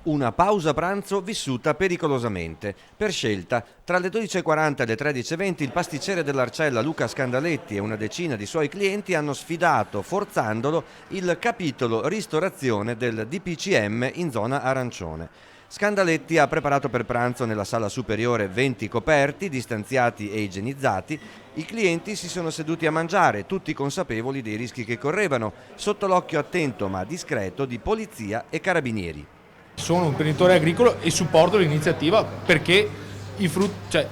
Una pausa pranzo vissuta pericolosamente. Per scelta, tra le 12.40 e le 13.20 il pasticcere dell'Arcella Luca Scandaletti e una decina di suoi clienti hanno sfidato, forzandolo, il capitolo ristorazione del DPCM in zona arancione. Scandaletti ha preparato per pranzo nella sala superiore 20 coperti, distanziati e igienizzati. I clienti si sono seduti a mangiare, tutti consapevoli dei rischi che correvano, sotto l'occhio attento ma discreto di polizia e carabinieri. Sono un imprenditore agricolo e supporto l'iniziativa perché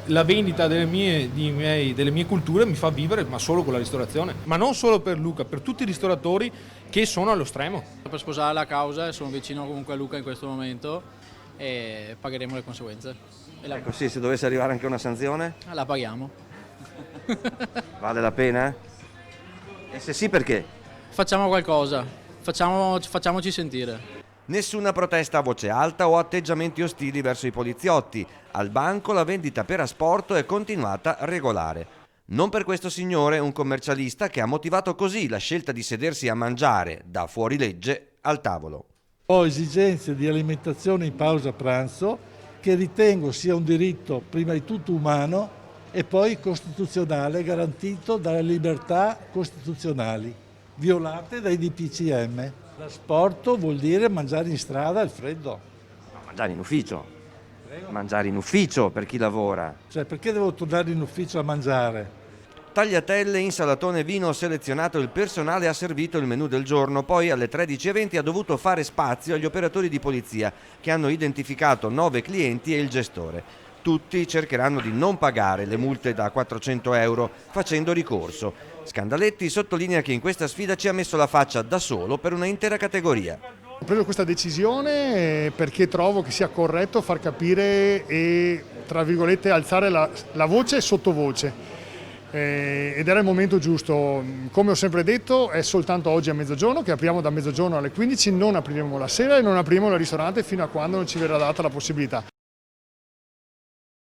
la vendita delle mie culture mi fa vivere, ma solo con la ristorazione. Ma non solo per Luca, per tutti i ristoratori che sono allo stremo. Per sposare la causa, sono vicino comunque a Luca in questo momento e pagheremo le conseguenze. Ecco sì, se dovesse arrivare anche una sanzione? La paghiamo. Vale la pena? E se sì, perché? Facciamo qualcosa, facciamoci sentire. Nessuna protesta a voce alta o atteggiamenti ostili verso i poliziotti. Al banco la vendita per asporto è continuata regolare. Non per questo signore, un commercialista che ha motivato così la scelta di sedersi a mangiare, da fuorilegge, al tavolo. Ho esigenze di alimentazione in pausa pranzo che ritengo sia un diritto prima di tutto umano e poi costituzionale, garantito dalle libertà costituzionali, violate dai DPCM. L'asporto vuol dire mangiare in strada al freddo. No, mangiare in ufficio. Mangiare in ufficio per chi lavora. Cioè, perché devo tornare in ufficio a mangiare? Tagliatelle, insalatone, vino selezionato, il personale ha servito il menù del giorno, poi alle 13.20 ha dovuto fare spazio agli operatori di polizia che hanno identificato 9 clienti e il gestore. Tutti cercheranno di non pagare le multe da 400 euro facendo ricorso. Scandaletti sottolinea che in questa sfida ci ha messo la faccia da solo per una intera categoria. Ho preso questa decisione perché trovo che sia corretto far capire e, tra virgolette, alzare la voce e sottovoce. Ed era il momento giusto. Come ho sempre detto, è soltanto oggi a mezzogiorno, che apriamo da mezzogiorno alle 15, non apriremo la sera e non apriremo il ristorante fino a quando non ci verrà data la possibilità.